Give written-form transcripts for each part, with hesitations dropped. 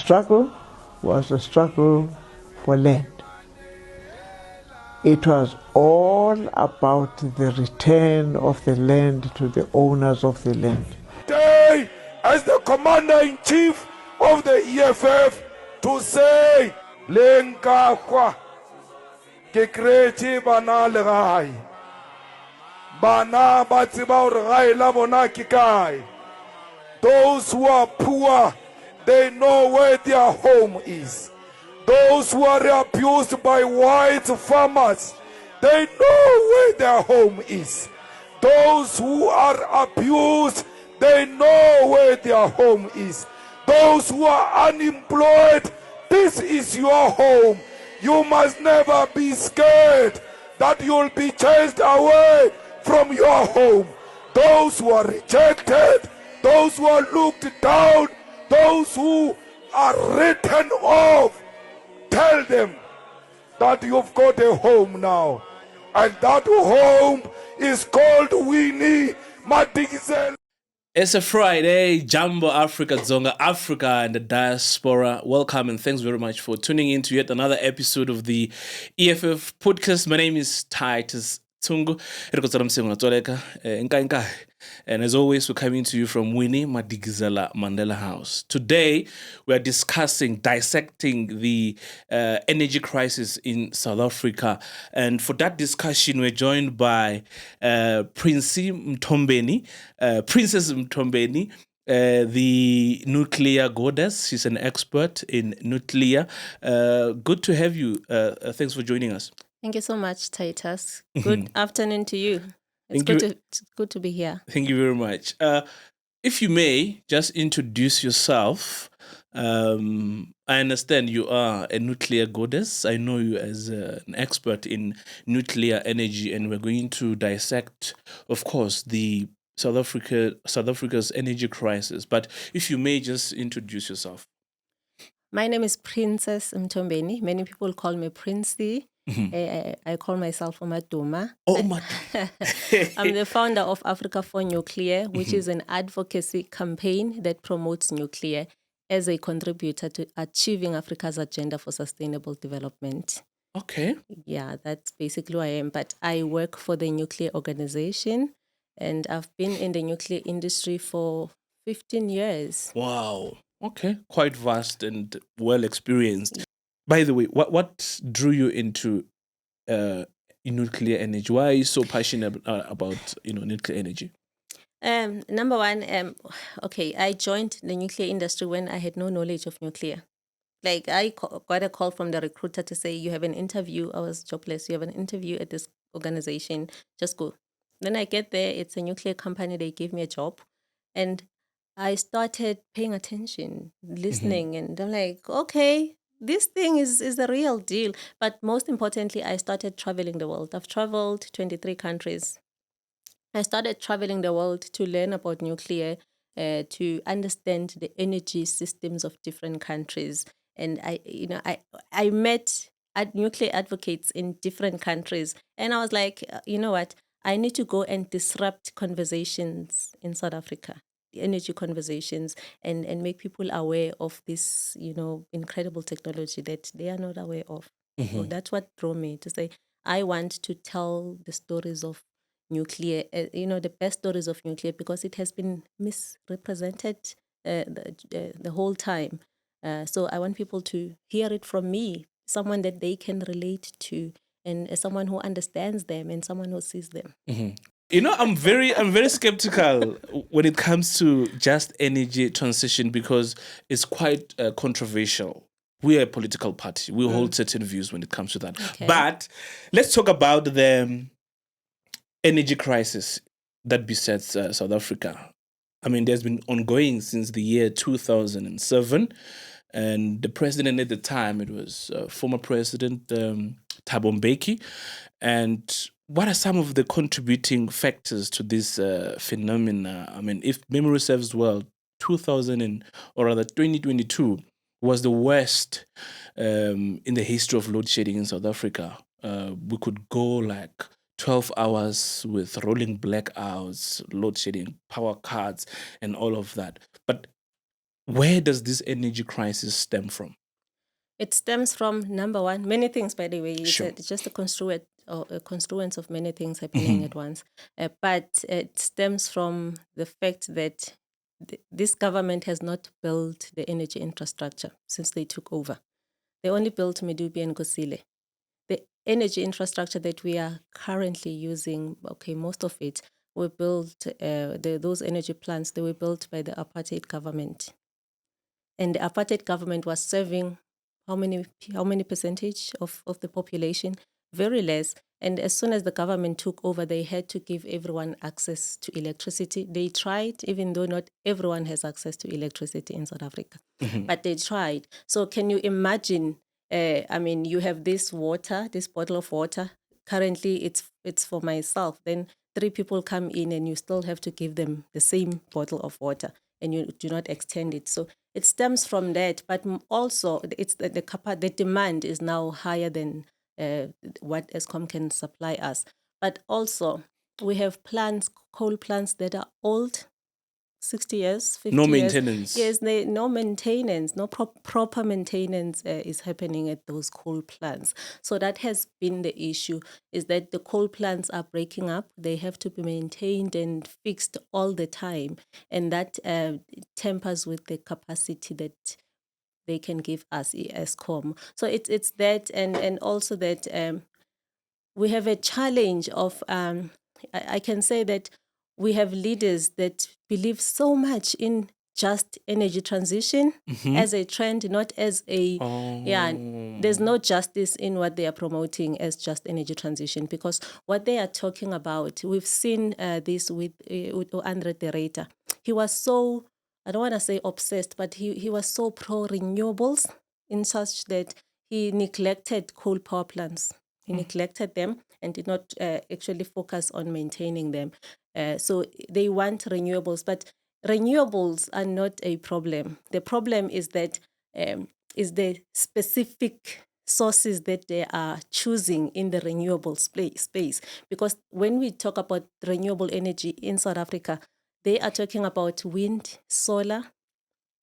struggle was a struggle for land. It was all about the return of the land to the owners of the land. Today, as the Commander-in-Chief of the EFF, to say, Lenkakwa, ke kreti bana le gai. Bana ba tseba hore gai la bona ke kae. Those who are poor, they know where their home is. Those who are abused by white farmers, they know where their home is. Those who are abused, they know where their home is. Those who are unemployed, this is your home. You must never be scared that you'll be chased away from your home. Those who are rejected, those who are looked down, those who are written off, tell them that you've got a home now. And that home is called Winnie Madikizela. It's a Friday, Jumbo Africa, Zonga Africa, and the diaspora. Welcome and thanks very much for tuning in to yet another episode of the EFF podcast. My name is Titus Tungu. And as always, we're coming to you from Winnie Madikizela Mandela House. Today, we are dissecting the energy crisis in South Africa. And for that discussion, we're joined by Princy Mthombeni, Princess Mthombeni, the nuclear goddess. She's an expert in nuclear. Good to have you. Thanks for joining us. Thank you so much, Titus. Good afternoon to you. It's good to be here. Thank you very much. If you may, just introduce yourself. I understand you are a nuclear goddess. I know you as an expert in nuclear energy, and we're going to dissect, of course, the South Africa's energy crisis. But if you may, just introduce yourself. My name is Princess Mthombeni. Many people call me Princy. I call myself Omaduma. Oh, my. I'm the founder of Africa for Nuclear, which is an advocacy campaign that promotes nuclear as a contributor to achieving Africa's agenda for sustainable development. Okay. Yeah, that's basically who I am. But I work for the nuclear organization, and I've been in the nuclear industry for 15 years. Wow. Okay. Quite vast and well experienced. By the way, what drew you into nuclear energy? Why are you so passionate about nuclear energy? Number one, I joined the nuclear industry when I had no knowledge of nuclear. Like I got a call from the recruiter to say, you have an interview. I was jobless. You have an interview at this organization. Just go. Then I get there. It's a nuclear company. They gave me a job. And I started paying attention, listening. And I'm like, okay, this thing is the real deal. But most importantly, I started traveling the world. I've traveled 23 countries. I started traveling the world to learn about nuclear, to understand the energy systems of different countries. And I met nuclear advocates in different countries. And I was like, you know what? I need to go and disrupt conversations in South Africa. Energy conversations and make people aware of this, incredible technology that they are not aware of. So that's what drew me to say, I want to tell the stories of nuclear, the best stories of nuclear, because it has been misrepresented the whole time. So I want people to hear it from me, someone that they can relate to, and someone who understands them and someone who sees them. I'm very skeptical when it comes to just energy transition because it's quite controversial. We are a political party. We hold certain views when it comes to that. Okay. But let's talk about the energy crisis that besets South Africa. I mean, there's been ongoing since the year 2007. And the president at the time, it was former President Thabo Mbeki. And what are some of the contributing factors to this phenomena? I mean, if memory serves well, 2022 was the worst in the history of load shedding in South Africa. We could go like 12 hours with rolling blackouts, load shedding, power cuts, and all of that. But Where does this energy crisis stem from? It stems from, number one, many things, by the way. Sure. It's just a construence of many things happening at once. But it stems from the fact that this government has not built the energy infrastructure since they took over. They only built Medupi and Kosile. The energy infrastructure that we are currently using, okay, most of it were built, those energy plants, they were built by the apartheid government. And the apartheid government was serving how many percentage of the population? Very less. And as soon as the government took over, they had to give everyone access to electricity. They tried, even though not everyone has access to electricity in South Africa, but they tried. So can you imagine? You have this water, this bottle of water. Currently, it's for myself. Then 3 people come in, and you still have to give them the same bottle of water, and you do not extend it. So it stems from that, but also it's the demand is now higher than what Eskom can supply us. But also we have coal plants that are old, 60 years, 50 No years. maintenance. Yes, no maintenance, no proper maintenance is happening at those coal plants. So that has been the issue, is that the coal plants are breaking up. They have to be maintained and fixed all the time. And that tempers with the capacity that they can give us, ESCOM. So it's that, and also that we have a challenge of, I can say that we have leaders that believe so much in just energy transition as a trend, not as a, there's no justice in what they are promoting as just energy transition, because what they are talking about, we've seen this with Andre Tereta. He was so, I don't want to say obsessed, but he was so pro-renewables in such that he neglected coal power plants. He neglected them and did not actually focus on maintaining them. So they want renewables, but renewables are not a problem. The problem is that is the specific sources that they are choosing in the renewable space. Because when we talk about renewable energy in South Africa, they are talking about wind, solar,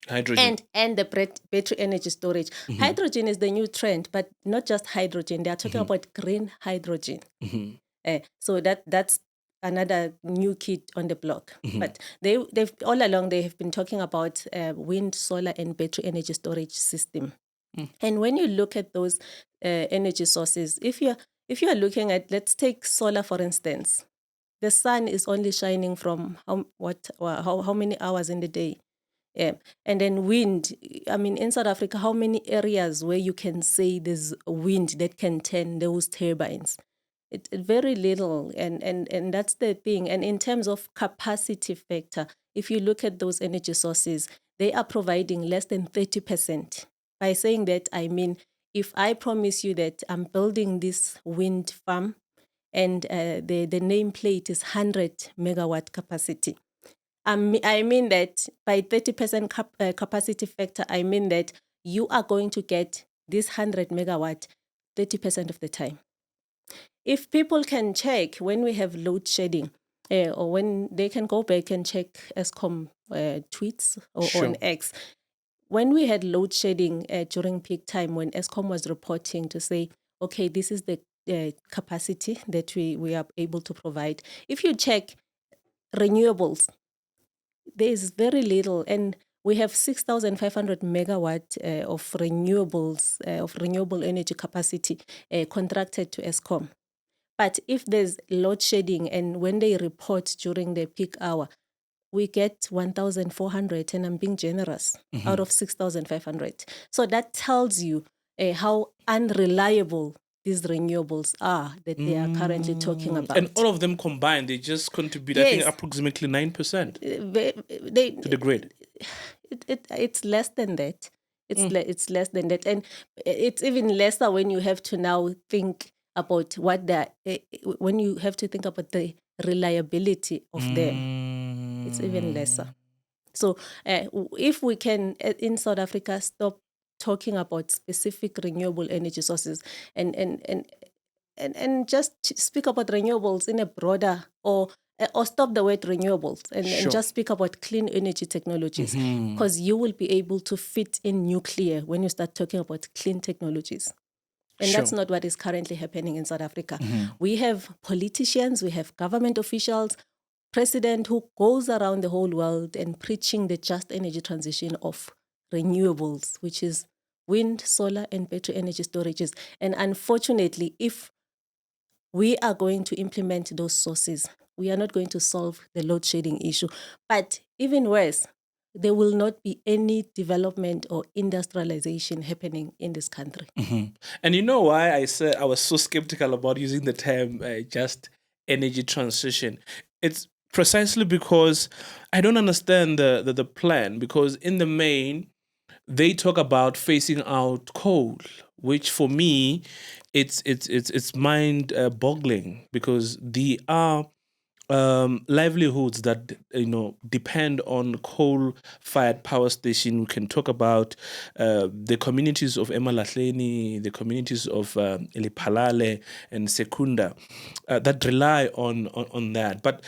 Hydrogen. and the battery energy storage. Hydrogen is the new trend, but not just hydrogen. They are talking about green hydrogen. So that's another new kid on the block. But they've all along they have been talking about wind, solar, and battery energy storage system. And when you look at those energy sources, if you are looking at, let's take solar for instance, the sun is only shining from how many hours in the day? And then wind, in South Africa, how many areas where you can say there's wind that can turn those turbines? It very little, and that's the thing. And in terms of capacity factor, if you look at those energy sources, they are providing less than 30%. By saying that, I mean, if I promise you that I'm building this wind farm and the nameplate is 100 megawatt capacity, I mean that by 30% capacity factor, I mean that you are going to get this 100 megawatt 30% of the time. If people can check when we have load shedding, or when they can go back and check Eskom tweets or on X, when we had load shedding during peak time, when Eskom was reporting to say, okay, this is the capacity that we are able to provide. If you check renewables, there is very little, and we have 6,500 megawatt of renewables, of renewable energy capacity contracted to Eskom. But if there's load shedding and when they report during the peak hour, we get 1,400, and I'm being generous, out of 6,500. So that tells you how unreliable these renewables are that they are currently talking about. And all of them combined, they just contribute, I think, approximately 9% to the grid. It's less than that. It's less than that. And it's even lesser when you have to now think about when you have to think about the reliability of them. It's even lesser. So if we can, in South Africa, stop talking about specific renewable energy sources and just speak about renewables in a broader, or or stop the word renewables and Sure. just speak about clean energy technologies, because you will be able to fit in nuclear when you start talking about clean technologies. And that's Sure. not what is currently happening in South Africa. We have politicians, we have government officials, president who goes around the whole world and preaching the just energy transition of renewables, which is wind, solar, and battery energy storages. And unfortunately, if we are going to implement those sources, we are not going to solve the load shedding issue. But even worse, there will not be any development or industrialization happening in this country. And you know why I said I was so skeptical about using the term just energy transition? It's precisely because I don't understand the plan. Because in the main, they talk about phasing out coal, which for me, it's mind boggling, because they are livelihoods that depend on coal-fired power station. We can talk about the communities of Emalahleni, the communities of Eliphalale and Secunda that rely on that. But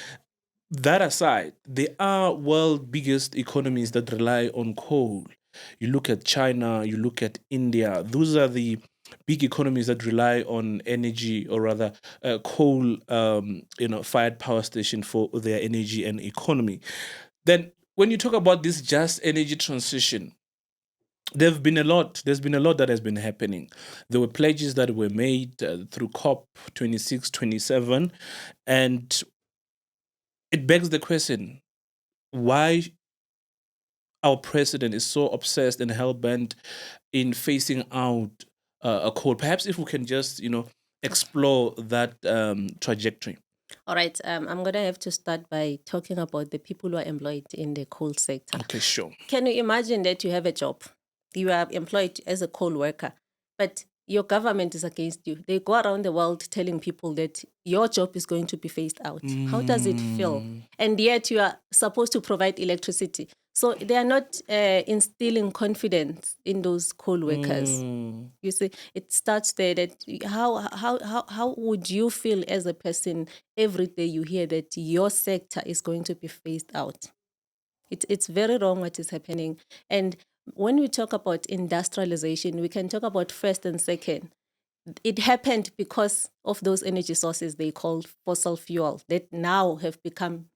that aside, there are world biggest economies that rely on coal. You look at China, you look at India. Those are the big economies that rely on energy, or rather, coal, fired power station for their energy and economy. Then, when you talk about this just energy transition, there's been a lot that has been happening. There were pledges that were made through COP 26, 27, and it begs the question why our president is so obsessed and hell-bent in phasing out a coal. Perhaps if we can just, explore that trajectory. All right, I'm going to have to start by talking about the people who are employed in the coal sector. Okay, sure. Can you imagine that you have a job? You are employed as a coal worker, but your government is against you. They go around the world telling people that your job is going to be phased out. How does it feel? And yet you are supposed to provide electricity. So they are not instilling confidence in those coal workers. You see, it starts there. That how would you feel as a person every day you hear that your sector is going to be phased out? It's very wrong what is happening. And when we talk about industrialization, we can talk about first and second. It happened because of those energy sources they call fossil fuel that now have become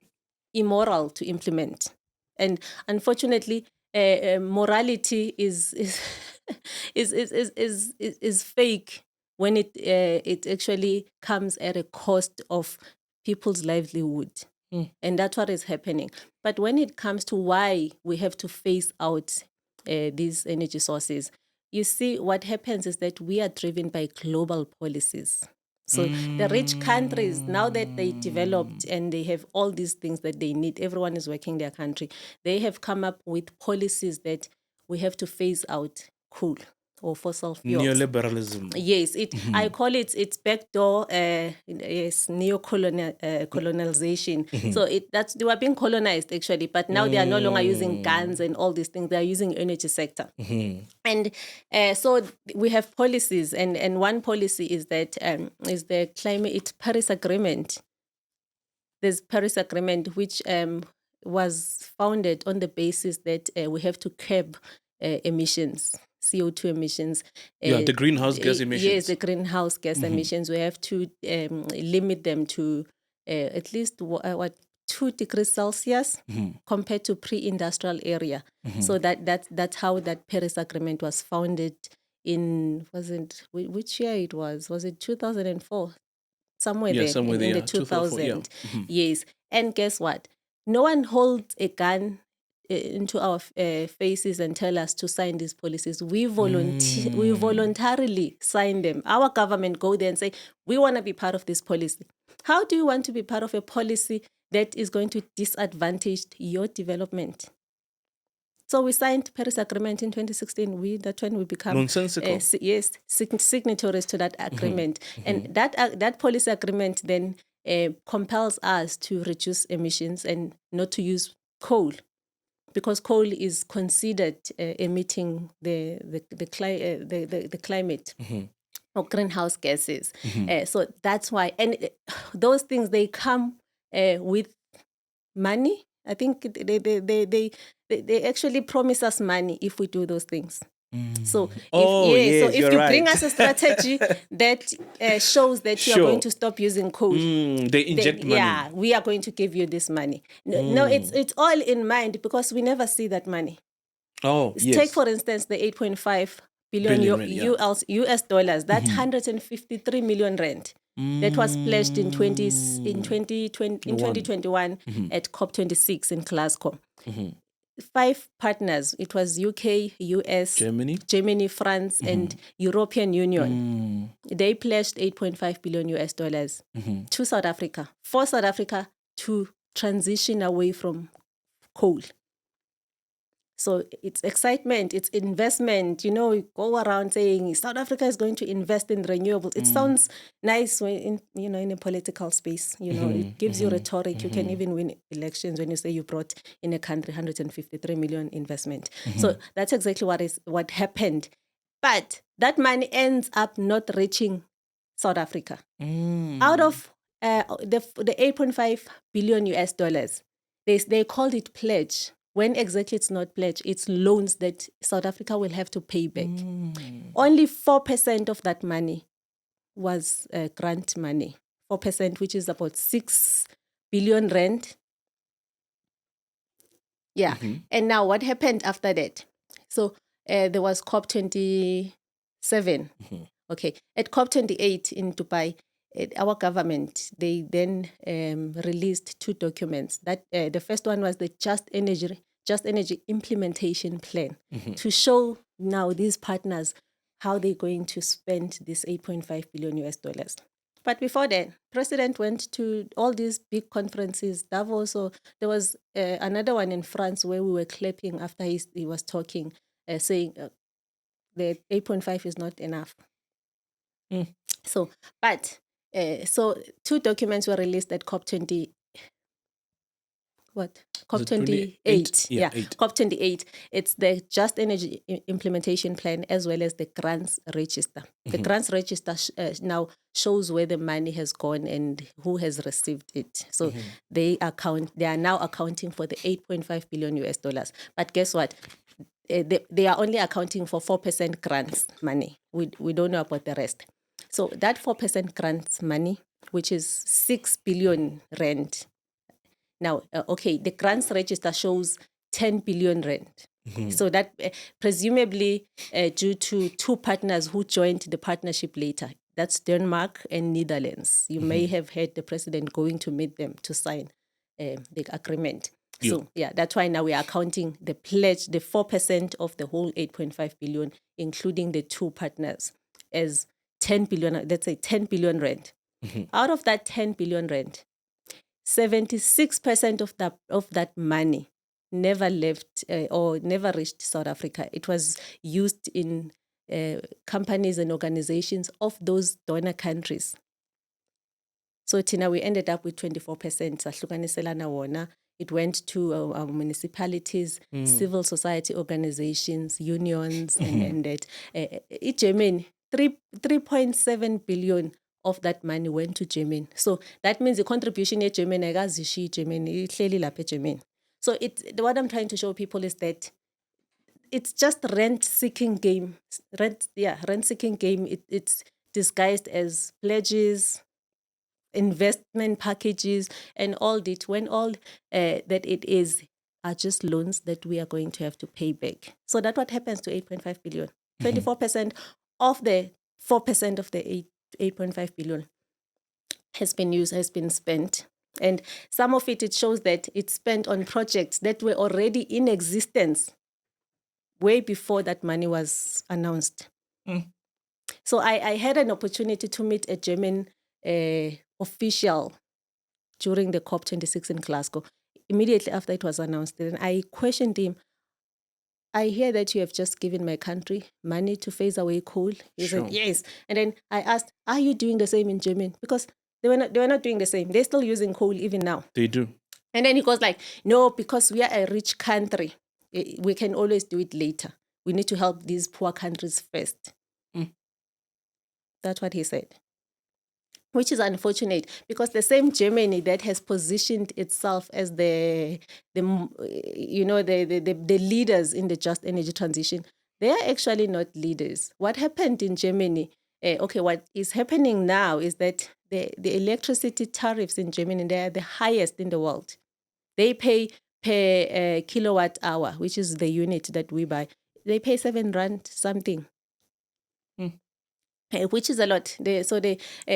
immoral to implement. And unfortunately, morality is is fake when it actually comes at a cost of people's livelihood. And that's what is happening. But when it comes to why we have to phase out these energy sources, you see, what happens is that we are driven by global policies. So the rich countries, now that they developed and they have all these things that they need, everyone is working their country, they have come up with policies that we have to phase out coal or fossil fuels. Neoliberalism. Yes, I call it's backdoor colonization. So that's they were being colonized actually, but now they are no longer using guns and all these things. They are using energy sector. And so we have policies, and one policy is that is the climate Paris Agreement. There's Paris Agreement which was founded on the basis that we have to curb emissions. CO2 emissions. The greenhouse gas emissions. Yes, the greenhouse gas emissions. We have to limit them to at least 2 degrees Celsius compared to pre-industrial area. So that's how that Paris Agreement was founded in, which year it was? Was it 2004? Somewhere there, in the 2000. Yes. And guess what? No one holds a gun into our faces and tell us to sign these policies. We voluntarily sign them. Our government go there and say, we want to be part of this policy. How do you want to be part of a policy that is going to disadvantage your development? So we signed Paris Agreement in 2016. That's when we become nonsensical. Signatories to that agreement. And that policy agreement then compels us to reduce emissions and not to use coal, because coal is considered emitting the climate or greenhouse gases. So that's why. And those things, they come with money. I think they actually promise us money if we do those things. So if you're you right. bring us a strategy that shows that you are going to stop using coal, they inject money. Yeah, we are going to give you this money. No, it's all in mind because we never see that money. Take for instance the 8.5 billion rand, US dollars. That's 153 million rand. That was pledged in 2021 at COP26 in Glasgow. 5 partners. It was UK, US, Germany, France, and European Union. They pledged 8.5 billion US dollars to South Africa, for South Africa to transition away from coal. So it's excitement, it's investment. You know, we go around saying South Africa is going to invest in renewables. It sounds nice when in a political space. You know, it gives you rhetoric. You can even win elections when you say you brought in a country 153 million investment. So that's exactly what happened. But that money ends up not reaching South Africa. Out of the 8.5 billion US dollars, they called it pledge. When exactly it's not pledge, it's loans that South Africa will have to pay back. Only 4% of that money was grant money. 4%, which is about 6 billion rand. Yeah. And now what happened after that? So there was COP27. Okay. At COP28 in Dubai, our government, they then released 2 documents. That the first one was the Just Energy Implementation Plan to show now these partners how they're going to spend this 8.5 billion US dollars. But before that, President went to all these big conferences, Davos. So there was another one in France where we were clapping after he was talking, saying the 8.5 is not enough. So 2 documents were released at COP28. COP28. It's the Just Energy Implementation Plan as well as the Grants Register. The Grants Register now shows where the money has gone and who has received it. So they are now accounting for the 8.5 billion US dollars. But guess what? They are only accounting for 4% grants money. We don't know about the rest. So that 4% grants money, which is 6 billion rand. Now, the grants register shows 10 billion rand. So that presumably due to 2 partners who joined the partnership later. That's Denmark and Netherlands. You may have heard the president going to meet them to sign the agreement. So, that's why now we are counting the pledge, the 4% of the whole 8.5 billion, including the 2 partners, as 10 billion, let's say 10 billion rand. Out of that 10 billion rand, 76% of that money never left or never reached South Africa. It was used in companies and organizations of those donor countries. So Tina, we ended up with 24%. It went to our municipalities, civil society organizations, unions, and that. Germany, 3.7 billion of that money went to Germany. So that means the contribution in Germany, Germany. So what I'm trying to show people is that it's just rent-seeking game. Rent-seeking game. It's disguised as pledges, investment packages, and all that. When all that it is are just loans that we are going to have to pay back. So that's what happens to 8.5 billion. 24% of the 4% of the 8.5 billion has been spent. And some of it shows that it's spent on projects that were already in existence way before that money was announced. So I had an opportunity to meet a German official during the COP26 in Glasgow, immediately after it was announced. And I questioned him, I hear that you have just given my country money to phase away coal. He said, yes. And then I asked, are you doing the same in Germany? Because they were not doing the same. They're still using coal even now. They do. And then he goes like, no, because we are a rich country. We can always do it later. We need to help these poor countries first. That's what he said. which is unfortunate because the same Germany that has positioned itself as the leaders in the just energy transition, they are actually not leaders. What happened in Germany? What is happening now is that the electricity tariffs in Germany, they are the highest in the world. They pay per kilowatt hour, which is the unit that we buy. They pay 7 rand something. Which is a lot.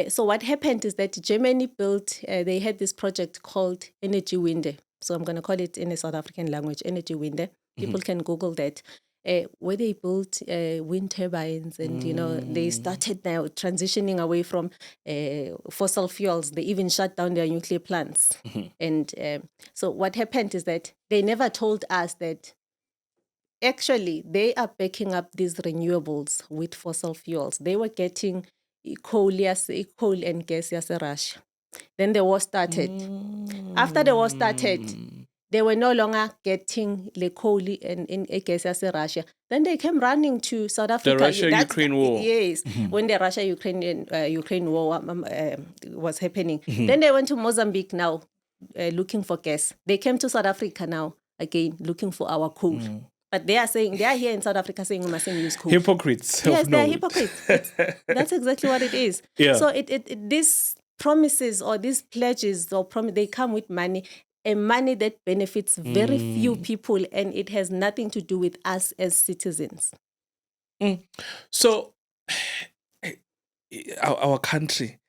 So what happened is that Germany built, they had this project called Energy Winde. So I'm going to call it in a South African language, Energy Winde. People can Google that. Where they built wind turbines and, they started now transitioning away from fossil fuels. They even shut down their nuclear plants. And so what happened is that they never told us that actually, they are backing up these renewables with fossil fuels. They were getting coal and gas as a rush. Then the war started. After the war started, they were no longer getting the coal and gas as a Russia. Then they came running to South Africa. The Russia-Ukraine war. Yes, when the Russia-Ukraine war was happening. Then they went to Mozambique now, looking for gas. They came to South Africa now, again, looking for our coal. But they are here in South Africa saying we mustn't use coal. Hypocrites. Yes, they are hypocrites. That's exactly what it is. Yeah. So these promises or these pledges they come with money, a money that benefits very few people, and it has nothing to do with us as citizens. So our country,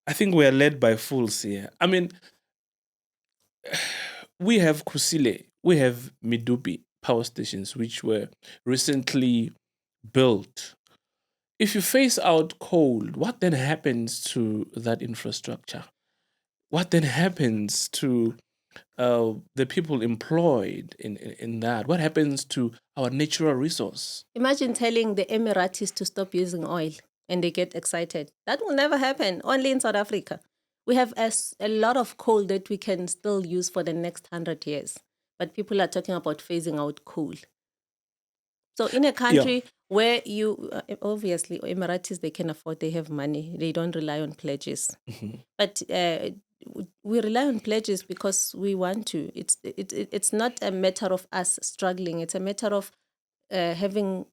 I think we are led by fools here. I mean, we have Kusile, we have Midubi power stations, which were recently built. If you phase out coal, what then happens to that infrastructure? What then happens to the people employed in that? What happens to our natural resource? Imagine telling the Emiratis to stop using oil and they get excited. That will never happen, only in South Africa. We have a lot of coal that we can still use for the next 100 years. But people are talking about phasing out coal. So in a country where you, obviously, Emiratis, they can afford, they have money. They don't rely on pledges. But we rely on pledges because we want to. It's not a matter of us struggling. It's a matter of having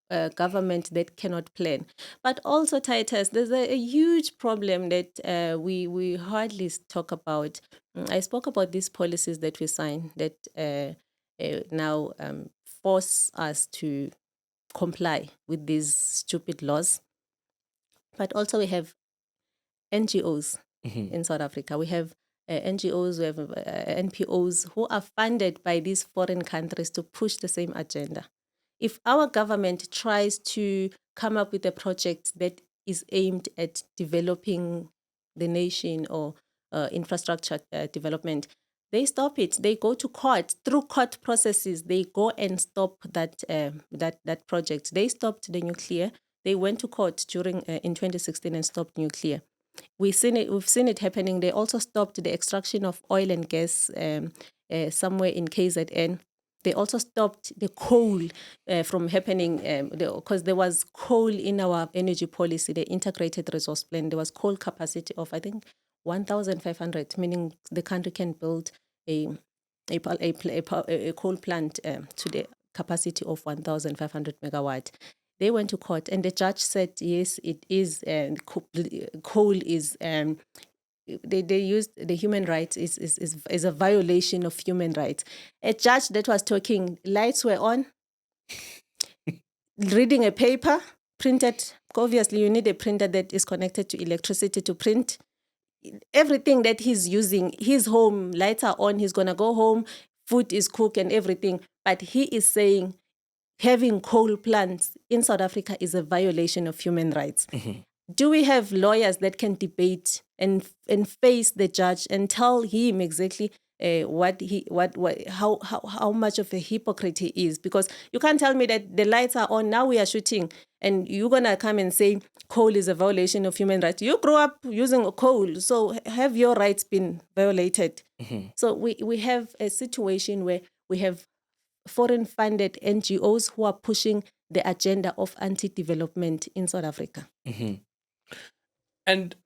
a government that cannot plan. But also, Titus, there's a huge problem that we hardly talk about. I spoke about these policies that we sign that now force us to comply with these stupid laws. But also we have NGOs in South Africa. We have NGOs, we have NPOs who are funded by these foreign countries to push the same agenda. If our government tries to come up with a project that is aimed at developing the nation or infrastructure development, they stop it. They go to court. Through court processes, they go and stop that project. They stopped the nuclear. They went to court in 2016 and stopped nuclear. We've seen it happening. They also stopped the extraction of oil and gas somewhere in KZN. They also stopped the coal from happening because there was coal in our energy policy, the integrated resource plan. There was coal capacity of, I think, 1,500, meaning the country can build a coal plant to the capacity of 1,500 megawatt. They went to court and the judge said, yes, it is, coal is, they used the human rights is a violation of human rights. A judge that was talking, lights were on, reading a paper, printed. Obviously, you need a printer that is connected to electricity to print. Everything that he's using, his home, lights are on, he's going to go home, food is cooked and everything. But he is saying having coal plants in South Africa is a violation of human rights. Do we have lawyers that can debate and face the judge and tell him exactly how much of a hypocrite he is? Because you can't tell me that the lights are on, now we are shooting, and you're going to come and say coal is a violation of human rights. You grew up using coal, so have your rights been violated? So we have a situation where we have foreign-funded NGOs who are pushing the agenda of anti-development in South Africa. And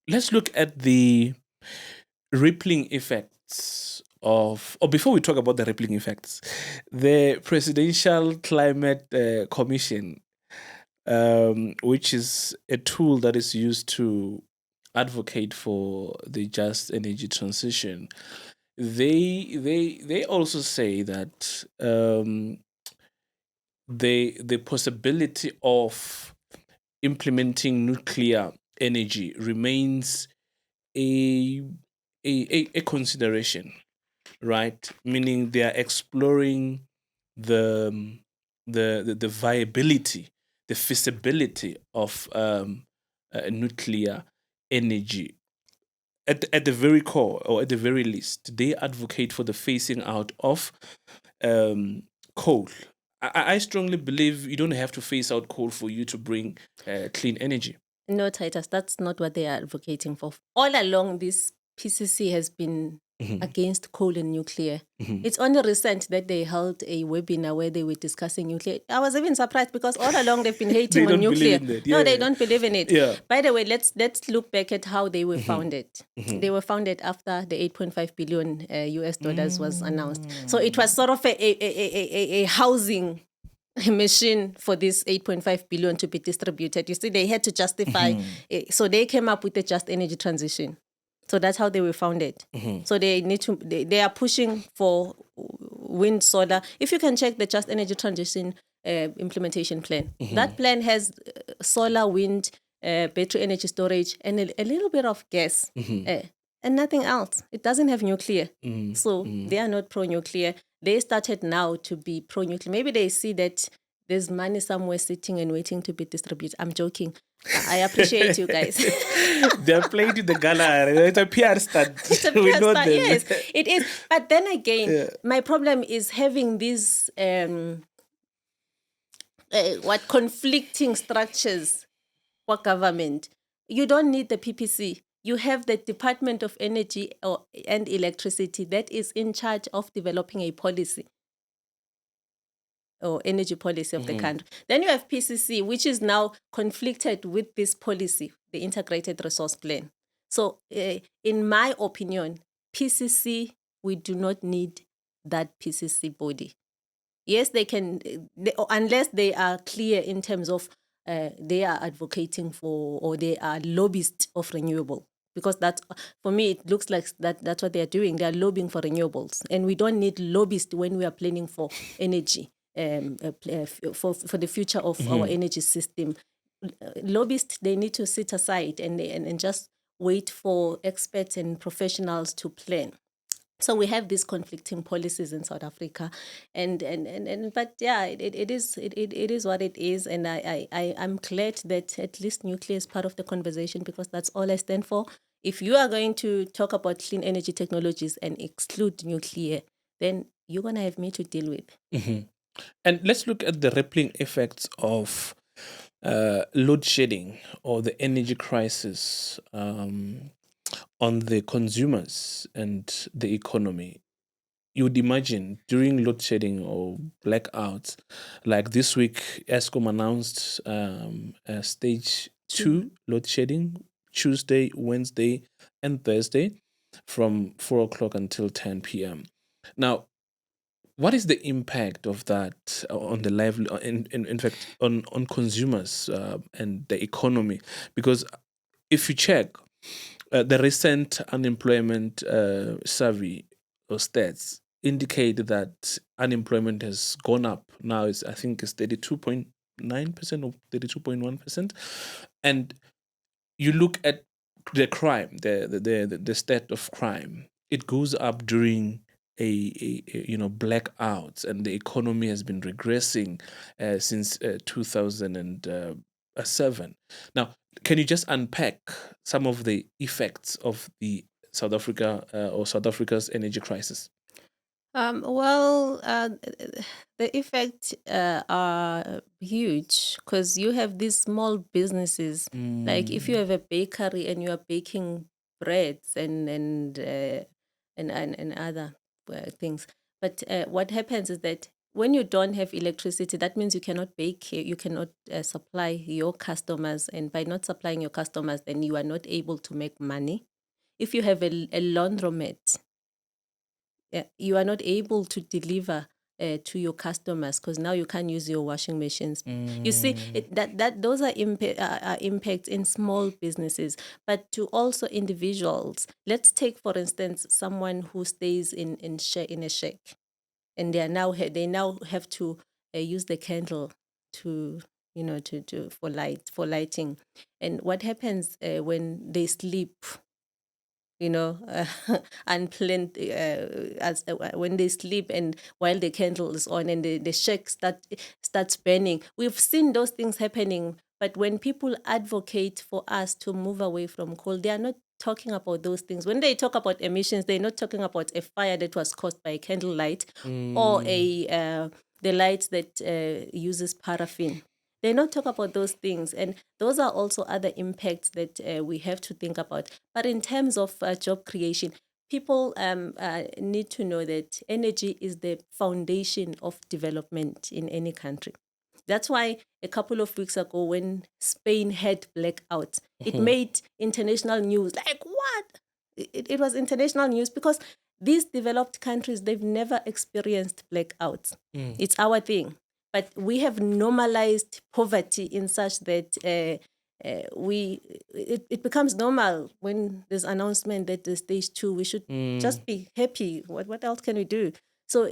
let's look at the rippling effects of, or before we talk about the rippling effects, the Presidential Climate Commission, which is a tool that is used to advocate for the just energy transition. They also say that the possibility of implementing nuclear energy remains a a consideration, right? Meaning they are exploring the the viability, the feasibility of nuclear energy. At the very core, or at the very least, they advocate for the phasing out of coal. I strongly believe you don't have to phase out coal for you to bring clean energy. No, Titus, that's not what they are advocating for. All along, this PCC has been against coal and nuclear. It's only recent that they held a webinar where they were discussing nuclear. I was even surprised because all along they've been hating They on don't nuclear. believe in that. No, Yeah. they don't believe in it. Yeah. By the way, let's look back at how they were founded. They were founded after the 8.5 billion US dollars was announced. So it was sort of a housing machine for this 8.5 billion to be distributed. You see, they had to justify it. So they came up with the just energy transition. So that's how they were founded. So they need to they are pushing for wind, solar. If you can check the just energy transition implementation plan, that plan has solar, wind, battery energy storage, and a little bit of gas. And nothing else. It doesn't have nuclear. So they are not pro-nuclear. They started now to be pro-nuclear. Maybe they see that there's money somewhere sitting and waiting to be distributed. I'm joking. I appreciate you guys. They're playing to the gallery. It's a PR stunt. It's a We PR know star. them. Yes, it is. But then again, my problem is having these conflicting structures for government. You don't need the PPC. You have the Department of Energy and Electricity that is in charge of developing a policy or energy policy of the country. Then you have PCC, which is now conflicted with this policy, the Integrated Resource Plan. So in my opinion, PCC, we do not need that PCC body. Yes, they can, unless they are clear in terms of they are advocating for, or they are lobbyists of renewable. Because that, for me, it looks like that's what they are doing. They are lobbying for renewables. And we don't need lobbyists when we are planning for energy, for the future of our energy system. Lobbyists, they need to sit aside and just wait for experts and professionals to plan. So we have these conflicting policies in South Africa, but yeah, it is what it is, and I'm glad that at least nuclear is part of the conversation, because that's all I stand for. If you are going to talk about clean energy technologies and exclude nuclear, then you're gonna have me to deal with. And let's look at the rippling effects of load shedding or the energy crisis on the consumers and the economy. You would imagine during load shedding or blackouts, like this week, Eskom announced stage 2 load shedding, Tuesday, Wednesday, and Thursday from 4 o'clock until 10 p.m. Now, what is the impact of that on the lively, in fact, on consumers and the economy? Because if you check the recent unemployment survey or stats indicate that unemployment has gone up. Now I think it's 32.9% or 32.1%. And you look at the crime, the stat of crime, it goes up during a blackouts, and the economy has been regressing since 2007. Now, can you just unpack some of the effects of the South Africa's energy crisis? The effects are huge, because you have these small businesses. Like if you have a bakery and you are baking breads and other things. But what happens is that when you don't have electricity, that means you cannot bake, you cannot supply your customers. And by not supplying your customers, then you are not able to make money. If you have a laundromat, you are not able to deliver to your customers because now you can't use your washing machines. You see, those are impacts in small businesses, but to also individuals. Let's take, for instance, someone who stays in a shack, and they now have to use the candle to for lighting. And what happens when they sleep, unplanned, when they sleep and while the candle is on and the shack starts burning. We've seen those things happening, but when people advocate for us to move away from coal, they are not talking about those things. When they talk about emissions, they're not talking about a fire that was caused by a candle light or the light that uses paraffin. They not talk about those things, and those are also other impacts that we have to think about. But in terms of job creation, people need to know that energy is the foundation of development in any country. That's why a couple of weeks ago, when Spain had blackouts, it made international news. Like, what? It was international news because these developed countries, they've never experienced blackouts. It's our thing. But we have normalized poverty in such that it becomes normal when there's announcement that the stage 2, we should just be happy. What else can we do? So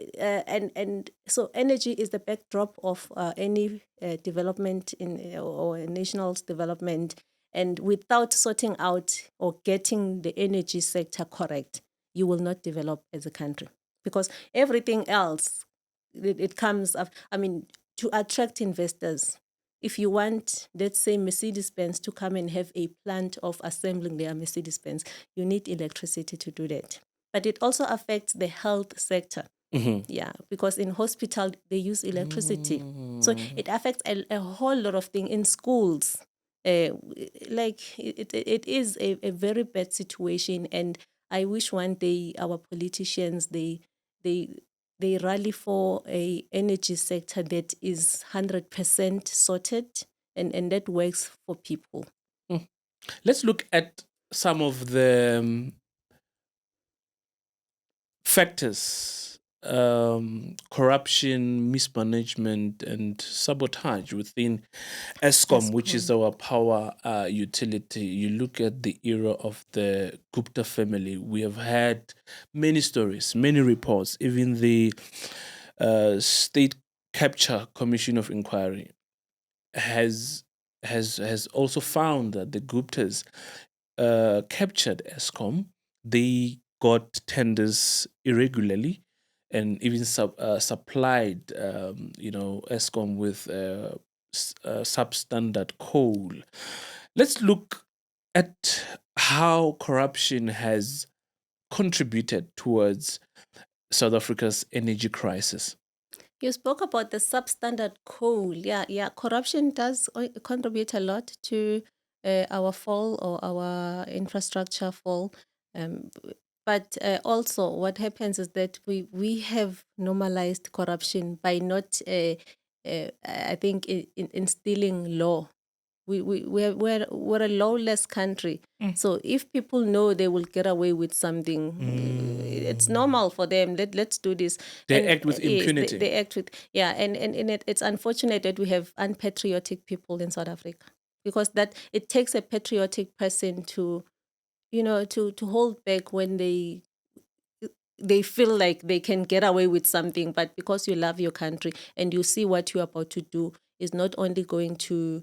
so energy is the backdrop of any development or a national's development. And without sorting out or getting the energy sector correct, you will not develop as a country, because everything else, it comes up. I mean, to attract investors, if you want, let's say, Mercedes-Benz to come and have a plant of assembling their Mercedes-Benz, you need electricity to do that. But it also affects the health sector. Yeah, because in hospital, they use electricity. So it affects a whole lot of things in schools. It is a very bad situation. And I wish one day our politicians, they rally for a energy sector that is 100% sorted and that works for people. Let's look at some of the factors: corruption, mismanagement, and sabotage within Eskom, which is our power utility. You look at the era of the Gupta family, we have had many stories, many reports. Even the State Capture Commission of Inquiry has also found that the Guptas captured Eskom. They got tenders irregularly and even supplied, Eskom with substandard coal. Let's look at how corruption has contributed towards South Africa's energy crisis. You spoke about the substandard coal. Yeah. Corruption does contribute a lot to our fall or our infrastructure fall. But also what happens is that we have normalized corruption by not, I think, instilling law. We're a lawless country. So if people know they will get away with something, it's normal for them. Let's do this. They act with impunity. They act with, and it's unfortunate that we have unpatriotic people in South Africa, because that it takes a patriotic person to hold back when they feel like they can get away with something. But because you love your country and you see what you're about to do is not only going to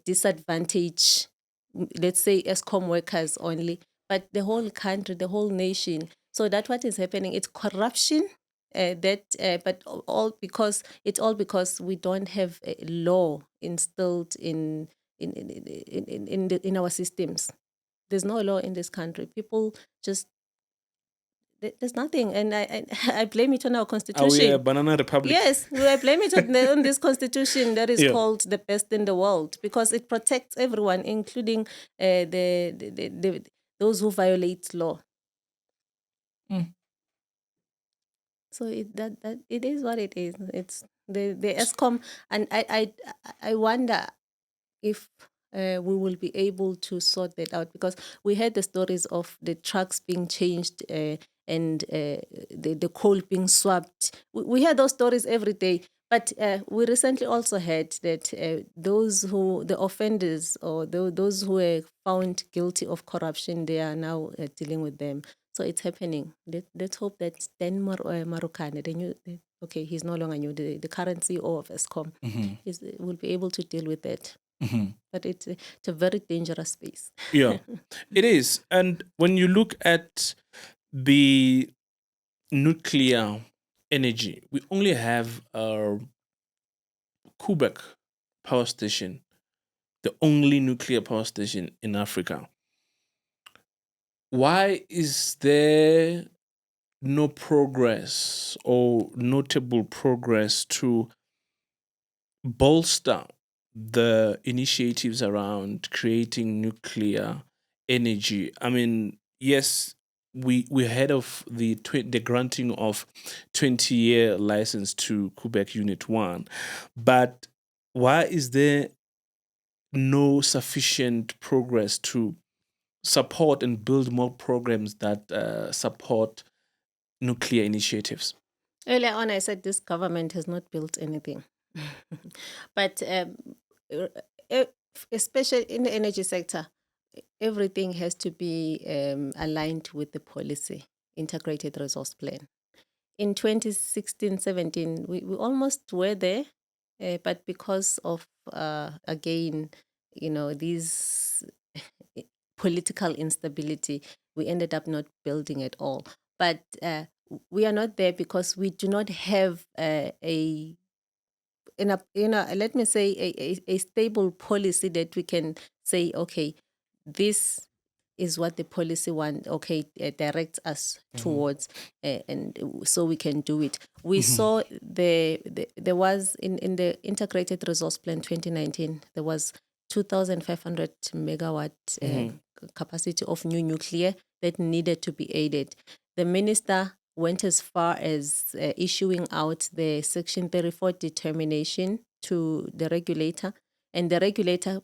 disadvantage, let's say, Eskom workers only, but the whole country, the whole nation. So that's what is happening. It's corruption, but all because we don't have a law instilled in our systems. There's no law in this country. People just, there's nothing, and I blame it on our constitution. Are we a banana republic? Yes, I blame it on this constitution that is called the best in the world, because it protects everyone, including those who violate law. So that it is what it is. It's the ESCOM, and I wonder if we will be able to sort that out, because we had the stories of the trucks being changed and the coal being swapped. We hear those stories every day. But we recently also heard that the offenders, or those who were found guilty of corruption, they are now dealing with them. So it's happening. Let's hope that Dan Marukane, okay, he's no longer new, the current CEO of Eskom, will be able to deal with that. But it's a very dangerous space. Yeah, it is. And when you look at the nuclear energy, we only have Quebec power station, the only nuclear power station in Africa. Why is there no progress or notable progress to bolster the initiatives around creating nuclear energy? I mean, yes, we heard of the granting of 20-year license to Quebec Unit 1, but why is there no sufficient progress to support and build more programs that support nuclear initiatives? Earlier on, I said this government has not built anything. But especially in the energy sector, everything has to be aligned with the policy, integrated resource plan. In 2016-17, we almost were there, but because of, again, these political instability, we ended up not building at all. But we are not there because we do not have let me say a stable policy that we can say, okay, this is what the policy directs us towards, and so we can do it. We saw there was in the integrated resource plan 2019, there was 2,500 megawatt capacity of new nuclear that needed to be added. The minister went as far as issuing out the Section 34 determination to the regulator, and the regulator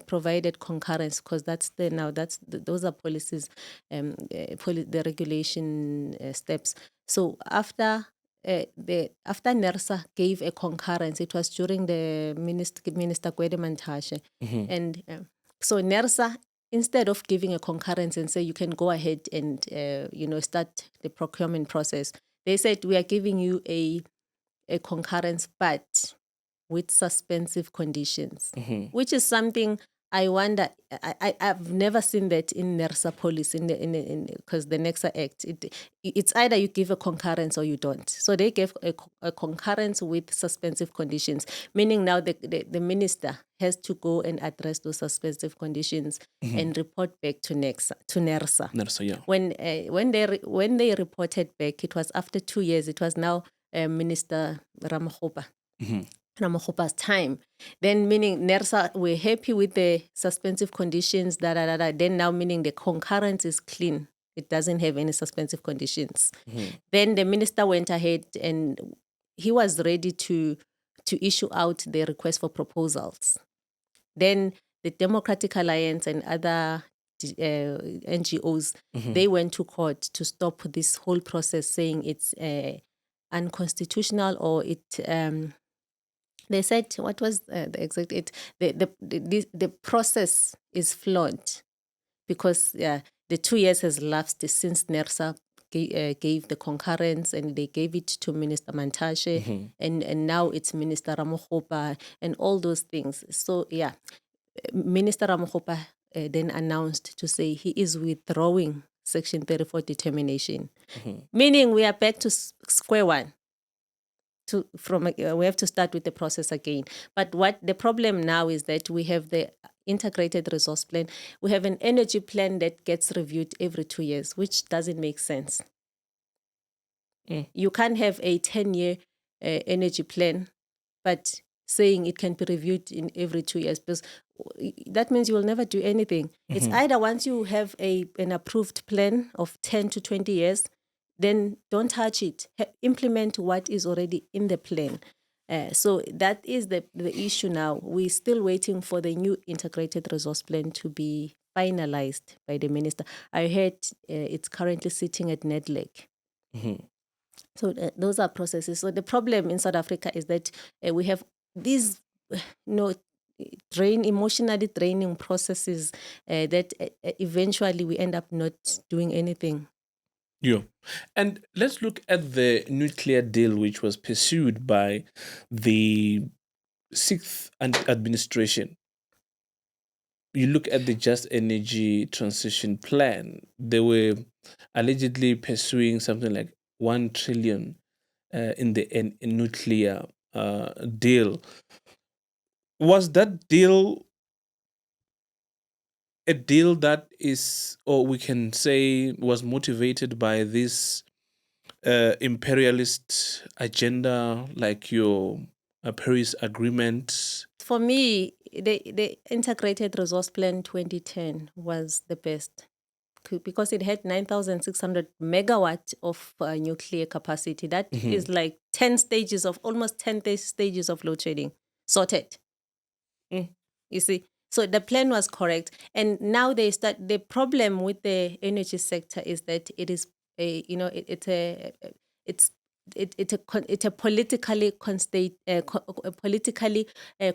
provided concurrence, because those are policies, the regulation steps. So after NERSA gave a concurrence, it was during the Minister Gwede Mantashe, and so NERSA, instead of giving a concurrence and say you can go ahead and start the procurement process, they said we are giving you a concurrence, but with suspensive conditions, which is something I wonder. I've never seen that in NERSA policy, because the NERSA Act, it's either you give a concurrence or you don't. So they gave a concurrence with suspensive conditions, meaning now the minister has to go and address those suspensive conditions and report back to NERSA. NERSA, yeah. When they reported back, it was after 2 years. It was now Minister Ramokgopa's time. Then meaning NERSA were happy with the suspensive conditions, Then now meaning the concurrence is clean. It doesn't have any suspensive conditions. Then the minister went ahead and he was ready to issue out the request for proposals. Then the Democratic Alliance and other NGOs, they went to court to stop this whole process, saying it's unconstitutional, or they said, what was the exact it? The process is flawed, because the 2 years has lapsed since NERSA gave the concurrence, and they gave it to Minister Mantashe, and now it's Minister Ramokgopa and all those things. So Minister Ramokgopa then announced to say he is withdrawing Section 34 determination, meaning we are back to square one. We have to start with the process again. But what the problem now is that we have the integrated resource plan. We have an energy plan that gets reviewed every 2 years, which doesn't make sense. You can't have a 10-year energy plan, but saying it can be reviewed in every 2 years, because that means you will never do anything. It's either once you have an approved plan of 10 to 20 years, then don't touch it. Implement what is already in the plan. So that is the issue now. We're still waiting for the new integrated resource plan to be finalized by the minister. I heard it's currently sitting at NEDLEC. So those are processes. So the problem in South Africa is that we have these emotionally draining processes that eventually we end up not doing anything. Yeah. And let's look at the nuclear deal which was pursued by the sixth administration. You look at the Just Energy Transition Plan, they were allegedly pursuing something like 1 trillion in the nuclear deal. Was that deal a deal that is, or we can say, was motivated by this imperialist agenda, like your Paris Agreement? For me, the Integrated Resource Plan 2010 was the best because it had 9,600 megawatt of nuclear capacity. That is like almost 10 stages of load shedding sorted. You see, so the plan was correct, and now the problem with the energy sector is that it is it's a politically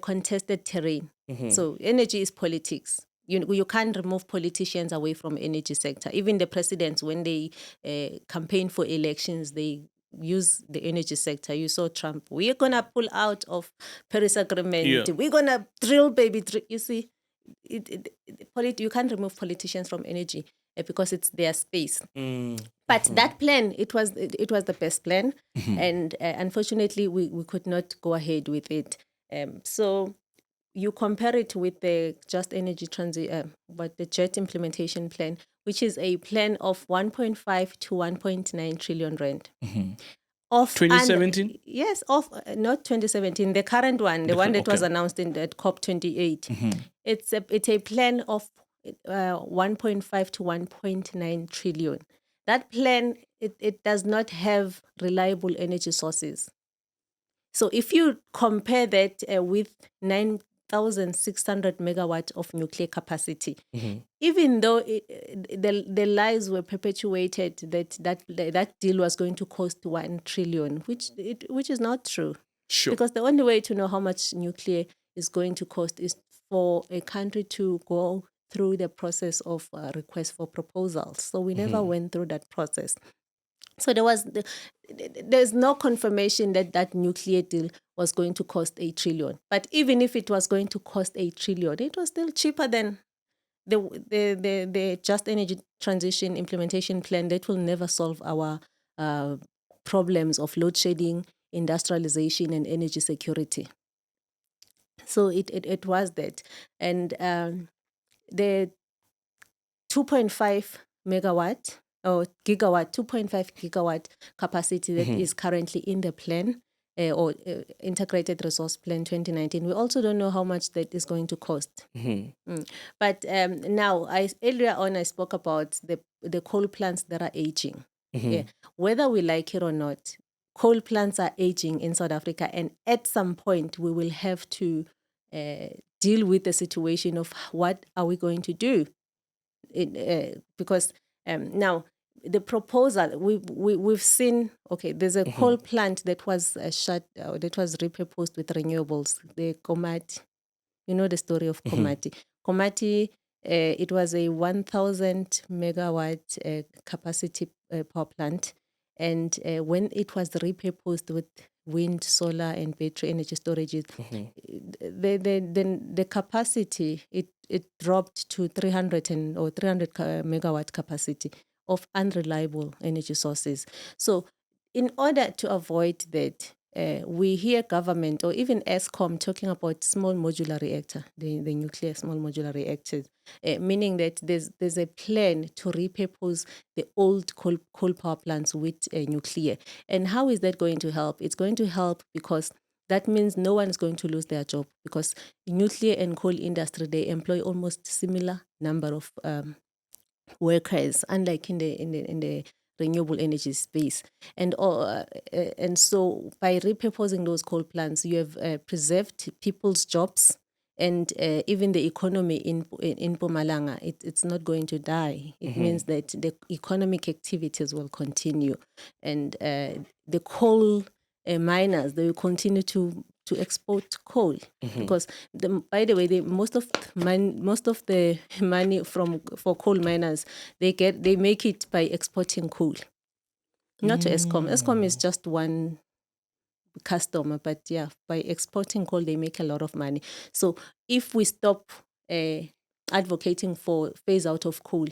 contested terrain. So energy is politics. You can't remove politicians away from energy sector. Even the presidents, when they campaign for elections, they use the energy sector. You saw Trump. We're gonna pull out of Paris Agreement. Yeah. We're gonna drill, baby. You see, you can't remove politicians from energy because it's their space. But that plan, it was the best plan, and unfortunately, we could not go ahead with it. So you compare it with the Just Energy the JET implementation plan, which is a plan of 1.5 to 1.9 trillion rand. Of 2017? Yes, not 2017, the current one, the one that was announced at COP28. It's a plan of 1.5 to 1.9 trillion. That plan, it does not have reliable energy sources. So if you compare that with 9,600 megawatt of nuclear capacity, even though the lies were perpetuated that deal was going to cost 1 trillion, which is not true. Sure. Because the only way to know how much nuclear is going to cost is for a country to go through the process of request for proposals. So we never went through that process. So there's no confirmation that nuclear deal was going to cost 8 trillion. But even if it was going to cost 8 trillion, it was still cheaper than the Just Energy Transition Implementation Plan. That will never solve our problems of load shedding, industrialization, and energy security. So it was that. And the 2.5 megawatt or gigawatt, 2.5 gigawatt capacity that is currently in the plan or Integrated Resource Plan 2019. We also don't know how much that is going to cost. But now, earlier on, I spoke about the coal plants that are aging. Yeah. Whether we like it or not, coal plants are aging in South Africa, and at some point, we will have to deal with the situation of what are we going to do. Because now the proposal we've seen. Okay, there's a coal plant that was that was repurposed with renewables. The Komati, you know the story of Komati. Komati, it was a 1,000 megawatt capacity power plant, and when it was repurposed with wind, solar, and battery energy storages, the capacity it dropped to 300 megawatt capacity of unreliable energy sources. So in order to avoid that, we hear government or even Eskom talking about small modular reactor, the nuclear small modular reactors, meaning that there's a plan to repurpose the old coal power plants with nuclear. And how is that going to help? It's going to help because that means no one is going to lose their job, because nuclear and coal industry, they employ almost similar number of workers, unlike in the renewable energy space. And so by repurposing those coal plants, you have preserved people's jobs and even the economy in Mpumalanga. It's not going to die. It means that the economic activities will continue, and the coal miners, they will continue to export coal because by the way, most of the money for coal miners, they make it by exporting coal, not to Eskom. Eskom is just one customer, but yeah, by exporting coal they make a lot of money. So if we stop advocating for phase out of coal,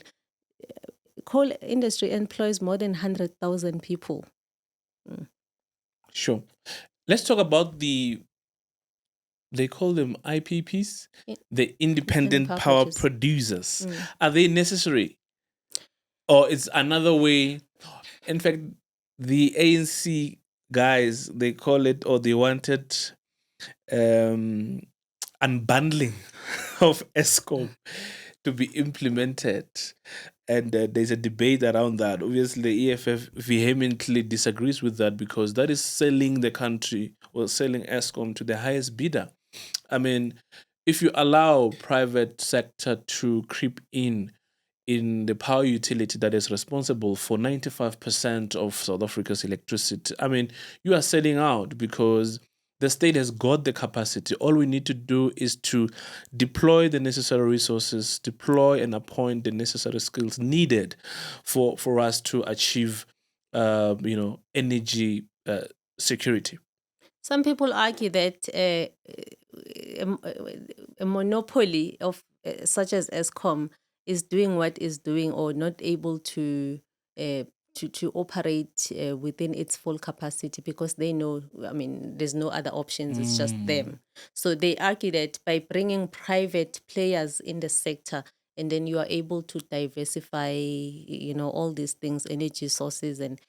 coal industry employs more than 100,000 people. Sure. Let's talk about they call them IPPs, the independent power producers. Are they necessary? Or it's another way? In fact, the ANC guys, they call it, or they wanted unbundling of Eskom to be implemented. And there's a debate around that. Obviously, the EFF vehemently disagrees with that because that is selling the country or selling Eskom to the highest bidder. I mean, if you allow private sector to creep in the power utility that is responsible for 95% of South Africa's electricity, I mean, you are selling out because the state has got the capacity. All we need to do is to deploy the necessary resources, deploy and appoint the necessary skills needed for us to achieve, energy security. Some people argue that a monopoly of such as Eskom is doing what is doing or not able to operate within its full capacity because they know, I mean, there's no other options. It's just them. So they argue that by bringing private players in the sector, and then you are able to diversify, all these things, energy sources and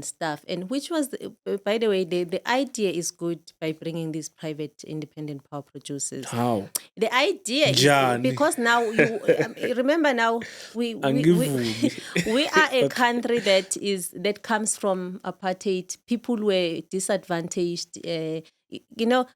stuff. And which was, by the way, the idea is good by bringing these private independent power producers. How? The idea is because now you remember now we are a country that comes from apartheid. People were disadvantaged,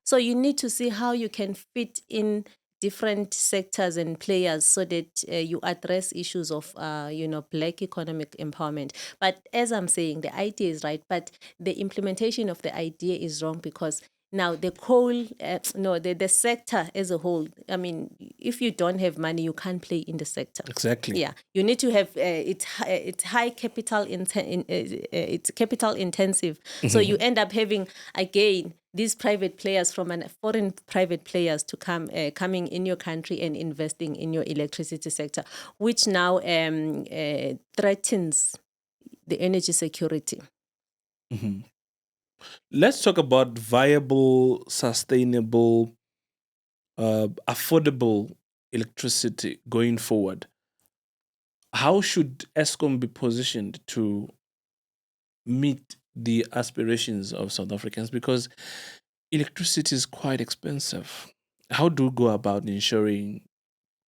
so you need to see how you can fit in different sectors and players so that you address issues of, black economic empowerment. But as I'm saying, the idea is right, but the implementation of the idea is wrong because now the coal, the sector as a whole, I mean, if you don't have money, you can't play in the sector. Exactly. Yeah, you need to have, it's high capital, it's capital intensive. So you end up having, again, these private players from foreign private players to coming in your country and investing in your electricity sector, which now threatens the energy security. Let's talk about viable, sustainable, affordable electricity going forward. How should Eskom be positioned to meet the aspirations of South Africans? Because electricity is quite expensive. How do we go about ensuring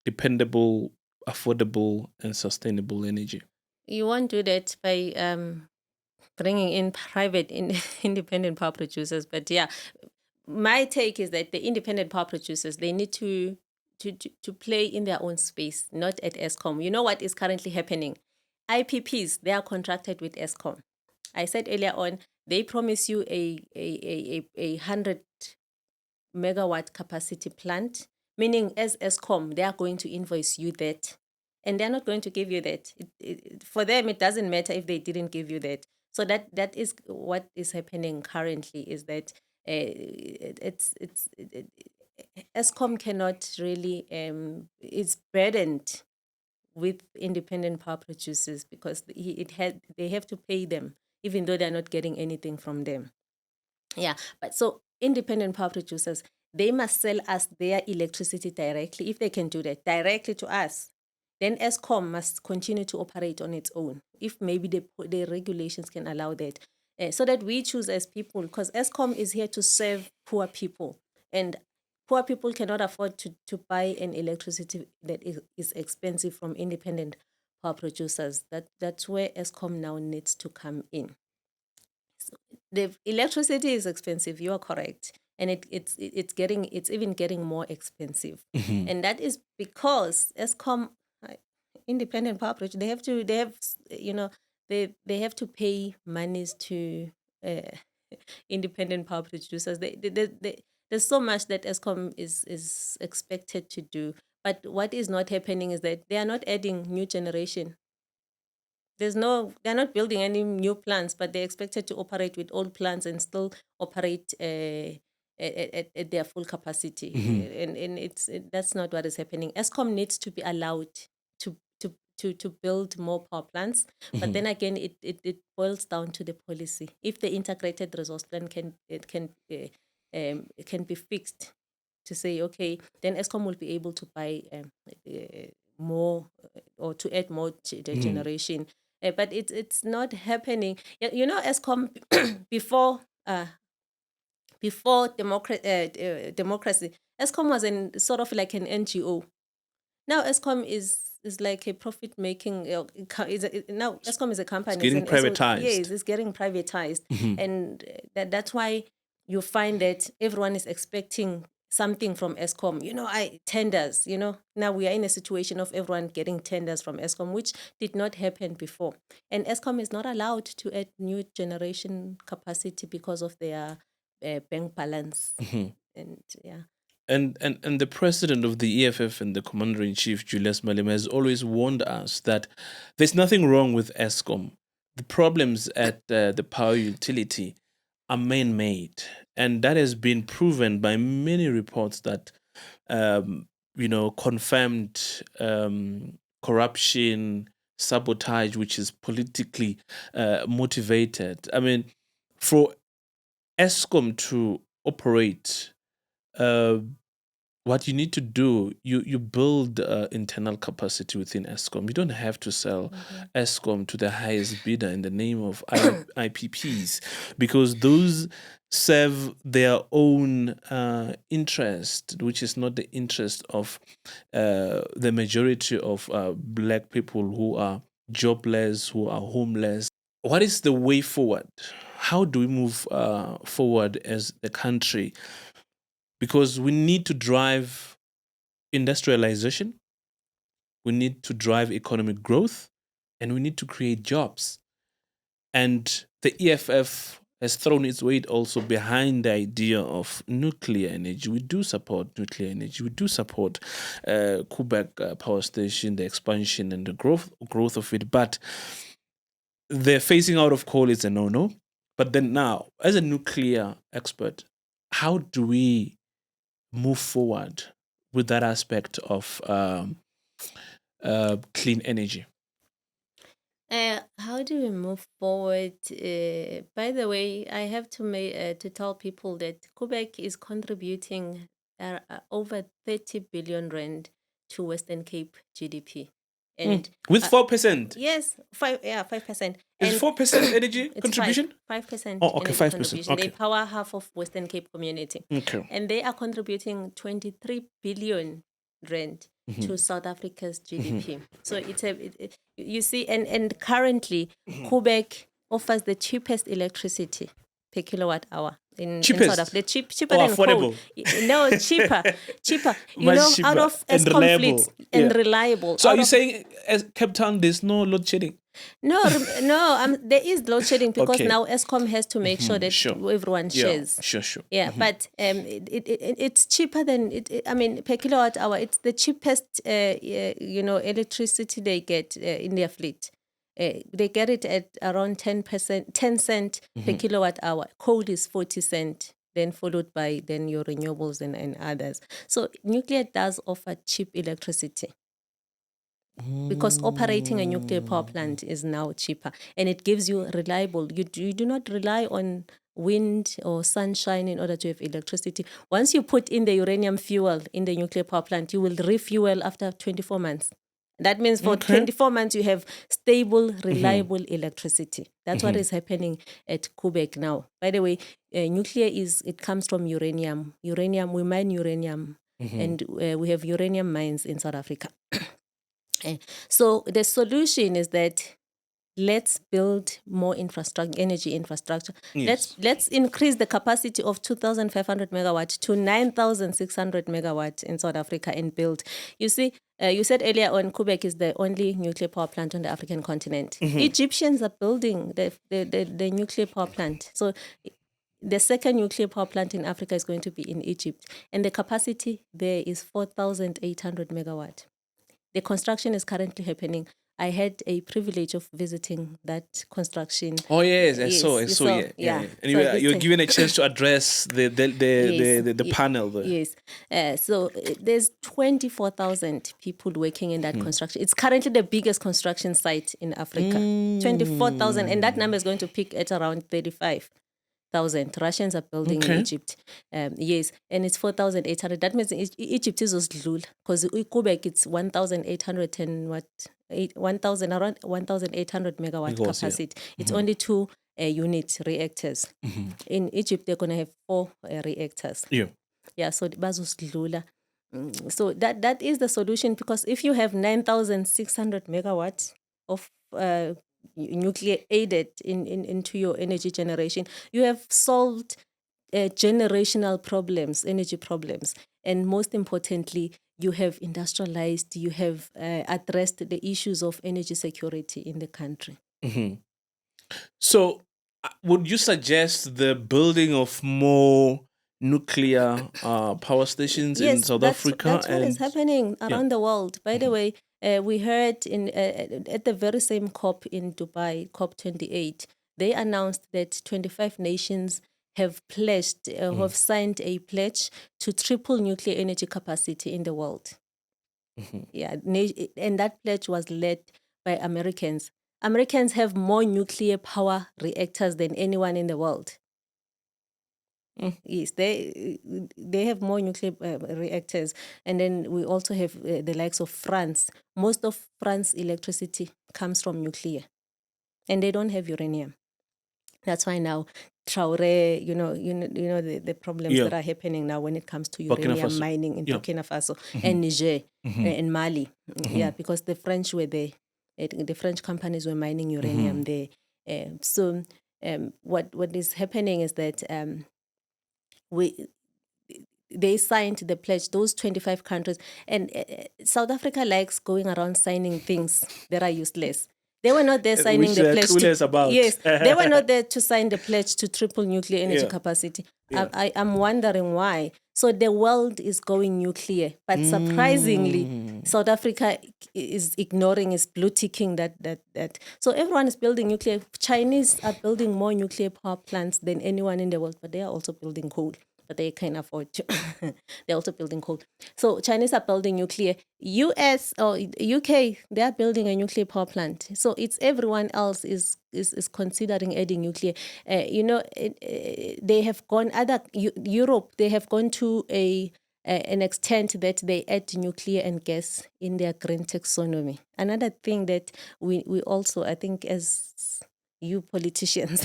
dependable, affordable, and sustainable energy? You won't do that by bringing in private independent power producers. But yeah, my take is that the independent power producers, they need to play in their own space, not at Eskom. You know what is currently happening? IPPs, they are contracted with Eskom. I said earlier on, they promise you a 100 megawatt capacity plant, meaning as Eskom, they are going to invoice you that. And they're not going to give you that. For them, it doesn't matter if they didn't give you that. So that is what is happening currently, is that Eskom cannot really, it's burdened with independent power producers because they have to pay them, even though they're not getting anything from them. Yeah, but so independent power producers, they must sell us their electricity directly. If they can do that directly to us, then Eskom must continue to operate on its own, if maybe the regulations can allow that, so that we choose as people, because Eskom is here to serve poor people, and poor people cannot afford to buy an electricity that is expensive from independent power producers. That's where Eskom now needs to come in. The electricity is expensive. You are correct, and it's even getting more expensive, and that is because Eskom, independent power producer, they have to pay monies to independent power producers. There's so much that Eskom is expected to do, but what is not happening is that they are not adding new generation. They're not building any new plants, but they're expected to operate with old plants and still operate at their full capacity. And that's not what is happening. Eskom needs to be allowed to build more power plants, but then again, it boils down to the policy. If the integrated resource plan can be fixed to say, okay, then Eskom will be able to buy more or to add more generation. But it's not happening. Eskom before democracy, Eskom was sort of like an NGO. Now Eskom is like a profit making. Now Eskom is a company. It's getting privatized. Yes, it's getting privatized, and that's why you find that everyone is expecting something from Eskom. Tenders. Now we are in a situation of everyone getting tenders from Eskom, which did not happen before. And Eskom is not allowed to add new generation capacity because of their bank balance. And yeah. And the president of the EFF and the commander-in-chief, Julius Malema, has always warned us that there's nothing wrong with Eskom. The problems at the power utility are man-made. And that has been proven by many reports that, confirmed corruption, sabotage, which is politically motivated. I mean, for Eskom to operate, what you need to do, you build internal capacity within Eskom. You don't have to sell Eskom to the highest bidder in the name of IPPs, because those serve their own interest, which is not the interest of the majority of black people who are jobless, who are homeless. What is the way forward? How do we move forward as a country? Because we need to drive industrialization, we need to drive economic growth, and we need to create jobs. And the EFF has thrown its weight also behind the idea of nuclear energy. We do support nuclear energy. We do support Quebec Power Station, the expansion and the growth of it. But the phasing out of coal is a no-no. But then now, as a nuclear expert, how do we move forward with that aspect of clean energy? How do we move forward? By the way, I have to tell people that Quebec is contributing over 30 billion rand to Western Cape GDP. And with 4%? Yes, 5%. Is 4% energy contribution? 5%. Oh, okay, 5%. Okay. They power half of Western Cape community. Okay. And they are contributing 23 billion rand to South Africa's GDP. So you see, and currently Quebec offers the cheapest electricity per kilowatt hour in South Africa. Cheaper than affordable? Coal. No, cheaper. Much cheaper. Out of And Eskom reliable. fleets and reliable. So are you saying as Cape Town there's no load shedding? No, there is load shedding because now Eskom has to make sure that everyone shares. Yeah, sure. Yeah, but it's cheaper than per kilowatt hour. It's the cheapest electricity they get in their fleet. They get it at around 10 cent per kilowatt hour. Coal is 40 cent, then followed by then your renewables and others. So nuclear does offer cheap electricity. Because operating a nuclear power plant is now cheaper, and it gives you reliable. You do not rely on wind or sunshine in order to have electricity. Once you put in the uranium fuel in the nuclear power plant, you will refuel after 24 months. That means for 24 months you have stable, reliable electricity. That's what is happening at Quebec now. By the way, nuclear it comes from uranium. We mine uranium, and we have uranium mines in South Africa. So the solution is that let's build more energy infrastructure. Yes. Let's increase the capacity of 2,500 megawatt to 9,600 megawatt in South Africa and build. You see, you said earlier on, Quebec is the only nuclear power plant on the African continent. Egyptians are building the nuclear power plant. So the second nuclear power plant in Africa is going to be in Egypt, and the capacity there is 4,800 megawatt. The construction is currently happening. I had a privilege of visiting that construction. Oh yes, I saw. you saw, Yeah. And So you're this- given a chance to address the panel there. Yes. So there's 24,000 people working in that construction. It's currently the biggest construction site in Africa. 24,000, and that number is going to peak at around 35,000. Russians are building in Egypt. Yes, and it's 4,800. That means Egypt is Osdlula, because Quebec it's 1,800 and what 1,000 around 1,800 megawatt capacity. It's only 2 unit reactors. In Egypt, they're gonna have 4 reactors. Yeah. So bazosdlula. So that is the solution, because if you have 9,600 megawatts of nuclear aided into your energy generation, you have solved generational problems, energy problems, and most importantly, you have industrialized, you have addressed the issues of energy security in the country. So, would you suggest the building of more nuclear power stations in South Africa? That's what is happening around the world. By the way, we heard at the very same COP in Dubai, COP28, they announced that 25 nations have pledged, have signed a pledge to triple nuclear energy capacity in the world. Yeah, and that pledge was led by Americans. Americans have more nuclear power reactors than anyone in the world. Yes, they have more nuclear reactors. And then we also have the likes of France. Most of France's electricity comes from nuclear. And they don't have uranium. That's why now Traore, the problems that are happening now when it comes to uranium mining in Burkina Faso and Niger and Mali. Yeah, because the French were there. The French companies were mining uranium there. So what is happening is that they signed the pledge, those 25 countries. And South Africa likes going around signing things that are useless. They were not there signing the pledge. Yes, they were not there to sign the pledge to triple nuclear energy capacity. I'm wondering why. So the world is going nuclear, but surprisingly, South Africa is ignoring, is blue ticking that. So everyone is building nuclear. Chinese are building more nuclear power plants than anyone in the world, but they are also building coal. But they can't afford to. They're also building coal. So Chinese are building nuclear. US or UK, they are building a nuclear power plant. So it's everyone else is considering adding nuclear. They have gone Europe. They have gone to an extent that they add nuclear and gas in their green taxonomy. Another thing that we also, I think, as you politicians.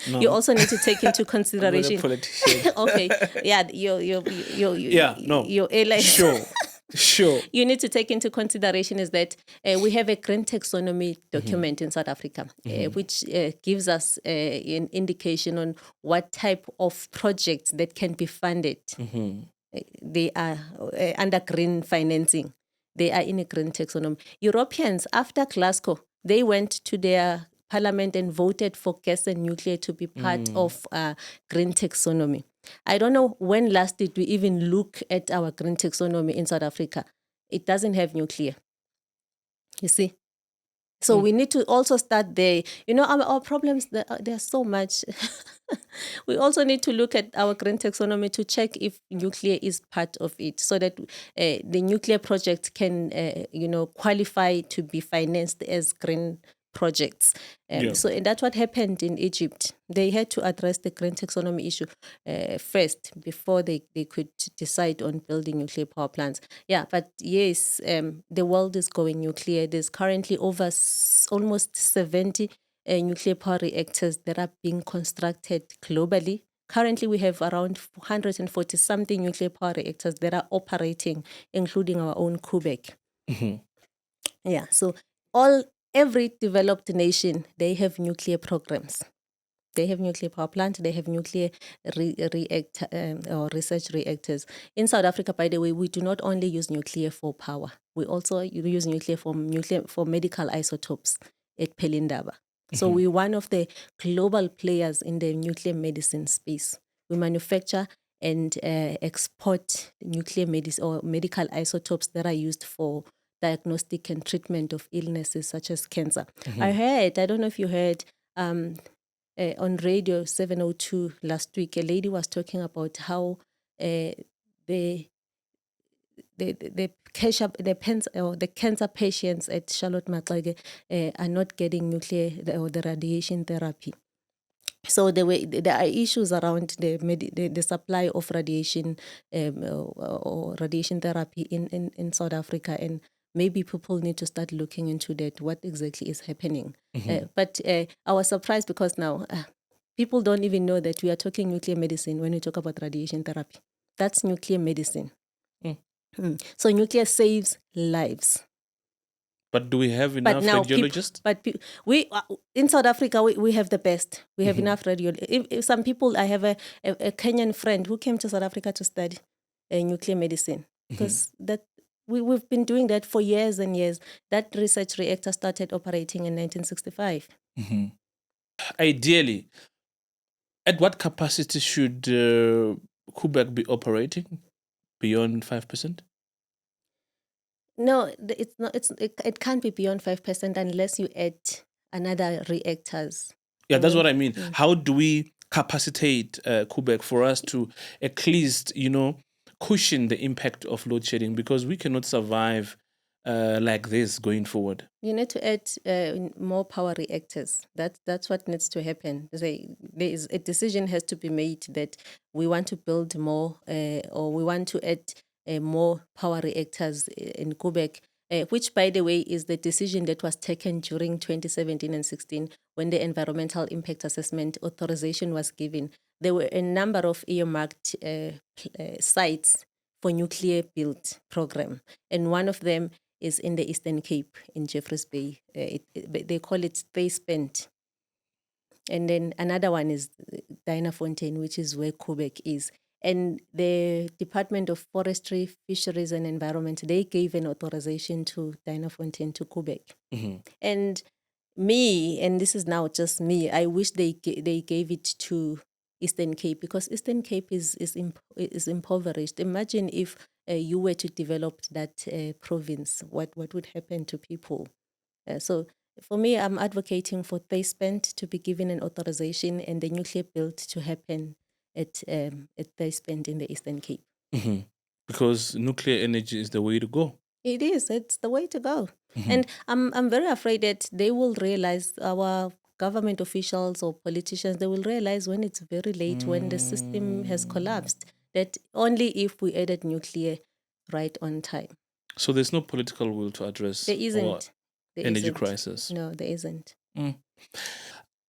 No. You also need to take into consideration. I'm not a politician. Okay, yeah, your airline. Sure. You need to take into consideration is that we have a green taxonomy document in South Africa, which gives us an indication on what type of projects that can be funded. They are under green financing. They are in a green taxonomy. Europeans, after Glasgow, they went to their Parliament and voted for gas and nuclear to be part of green taxonomy. I don't know when last did we even look at our green taxonomy in South Africa. It doesn't have nuclear. You see? So we need to also start there. Our problems, there's so much. We also need to look at our green taxonomy to check if nuclear is part of it, so that the nuclear project can, qualify to be financed as green projects. So that's what happened in Egypt. They had to address the green taxonomy issue first before they could decide on building nuclear power plants. Yeah, but yes, the world is going nuclear. There's currently over almost 70 nuclear power reactors that are being constructed globally. Currently, we have around 140-something nuclear power reactors that are operating, including our own Quebec. Yeah. So every developed nation, they have nuclear programs. They have nuclear power plant. They have nuclear or research reactors. In South Africa, by the way, we do not only use nuclear for power. We also use nuclear for medical isotopes at Pelindaba. So we're one of the global players in the nuclear medicine space. We manufacture and export nuclear medicine or medical isotopes that are used for diagnostic and treatment of illnesses such as cancer. I don't know if you heard, on radio 702 last week, a lady was talking about how the cancer patients at Charlotte Maxeke are not getting nuclear or the radiation therapy. So there are issues around the supply of radiation or radiation therapy in South Africa, and maybe people need to start looking into that, what exactly is happening. But I was surprised because now people don't even know that we are talking nuclear medicine when we talk about radiation therapy. That's nuclear medicine. So nuclear saves lives. But do we have enough radiologists? We in South Africa, we have the best. We have enough radiologists. If some people, I have a Kenyan friend who came to South Africa to study nuclear medicine, because we've been doing that for years and years. That research reactor started operating in 1965. Ideally, at what capacity should Quebec be operating? Beyond 5%? No, it's not. It can't be beyond 5% unless you add another reactors. Yeah, that's what I mean. How do we capacitate Quebec for us to at least, cushion the impact of load shedding, because we cannot survive like this going forward? You need to add more power reactors. That's what needs to happen. A decision has to be made that we want to build more, or we want to add more power reactors in Quebec, which, by the way, is the decision that was taken during 2017 and 16 when the environmental impact assessment authorization was given. There were a number of earmarked sites for nuclear build program, and one of them is in the Eastern Cape in Jeffreys Bay. They call it Stay Spent. And then another one is Dynafontein, which is where Quebec is. And the Department of Forestry, Fisheries and Environment, they gave an authorization to Dynafontein to Quebec. And this is now just me, I wish they gave it to Eastern Cape, because Eastern Cape is impoverished. Imagine if you were to develop that province, what would happen to people? So for me, I'm advocating for Thayspent to be given an authorization and the nuclear build to happen at Thayspent in the Eastern Cape. Because nuclear energy is the way to go. It is. It's the way to go. And I'm very afraid that they will realize, our government officials or politicians, they will realize when it's very late, when the system has collapsed, that only if we added nuclear right on time. So there's no political will to address energy crisis? No, there isn't.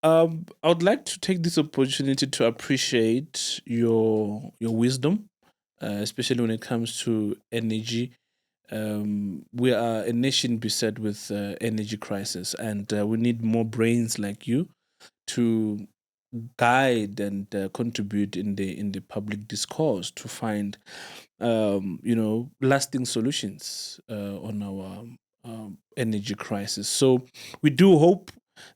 I would like to take this opportunity to appreciate your wisdom, especially when it comes to energy. We are a nation beset with energy crisis, and we need more brains like you to guide and contribute in the public discourse to find lasting solutions on our energy crisis. So we do hope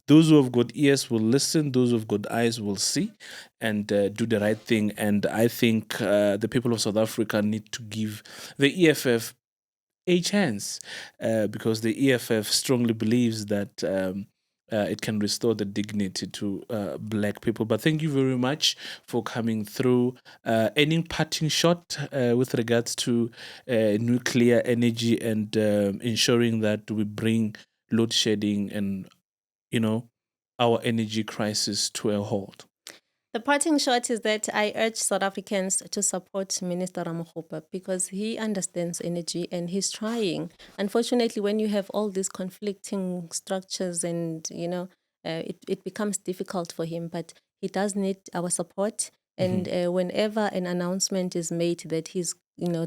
those who have got ears will listen, those who have got eyes will see, and do the right thing. And I think the people of South Africa need to give the EFF a chance, because the EFF strongly believes that it can restore the dignity to black people. But thank you very much for coming through. Any parting shot with regards to nuclear energy and ensuring that we bring load shedding and our energy crisis to a halt? The parting shot is that I urge South Africans to support Minister Ramokgopa, because he understands energy and he's trying. Unfortunately, when you have all these conflicting structures and, it becomes difficult for him, but he does need our support. And whenever an announcement is made that he's,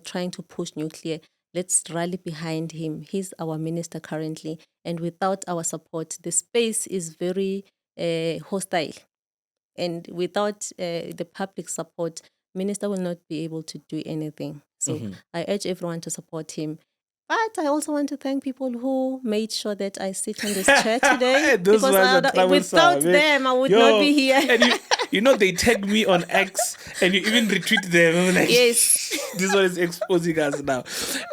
trying to push nuclear, Let's rally behind him. He's our minister currently. And without our support, the space is very hostile. And without the public support, minister will not be able to do anything. So I urge everyone to support him. But I also want to thank people who made sure that I sit on this chair today. Those because ones are without them, I would not be here. And you know, they tag me on X and you even retweet them. I'm like, Yes. This one is exposing us now.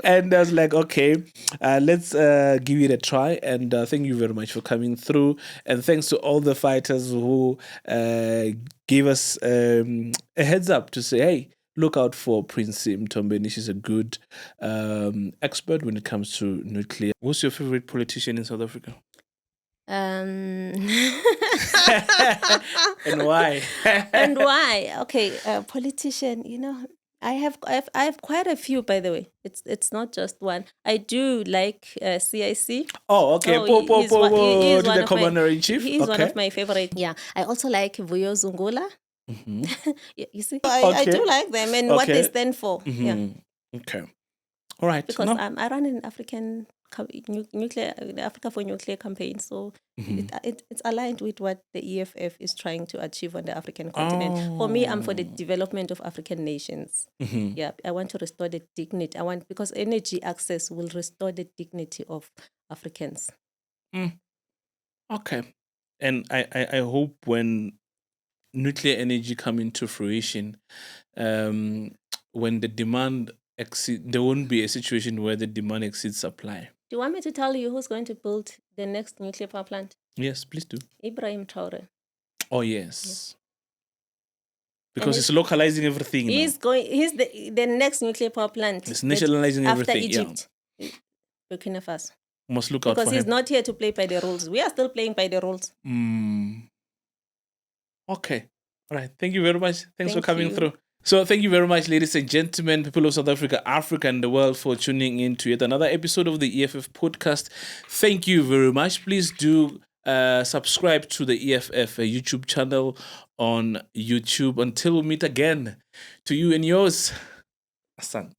And I was like, okay, let's give it a try. And thank you very much for coming through. And thanks to all the fighters who gave us a heads up to say, hey, look out for Princy Mthombeni. She's a good expert when it comes to nuclear. What's your favorite politician in South Africa? And why? And why? Okay, politician. I have quite a few, by the way. It's not just one. I do like CIC. Oh, okay. He's the commander in chief. He's one of my favorite. Yeah, I also like Vuyo Zungula. You see, I do like them and what they stand for. Yeah. Okay. All right. Because I run an African nuclear Africa for Nuclear campaign, so it's aligned with what the EFF is trying to achieve on the African continent. For me, I'm for the development of African nations. Yeah, I want to restore the dignity. Because energy access will restore the dignity of Africans. Okay, and I hope when nuclear energy come into fruition, when the demand there won't be a situation where the demand exceeds supply. Do you want me to tell you who's going to build the next nuclear power plant? Yes, please do. Ibrahim Traore. Oh yes. Because he's localizing everything. He's the next nuclear power plant. He's nationalizing after everything. Egypt. Burkina Faso. Must look out for him. Because he's not here to play by the rules. We are still playing by the rules. Okay. All right. Thank you very much. Thanks for coming through. So thank you very much, ladies and gentlemen, people of South Africa, Africa, and the world, for tuning in to yet another episode of the EFF podcast. Thank you very much. Please do subscribe to the EFF YouTube channel on YouTube. Until we meet again, to you and yours, Asante.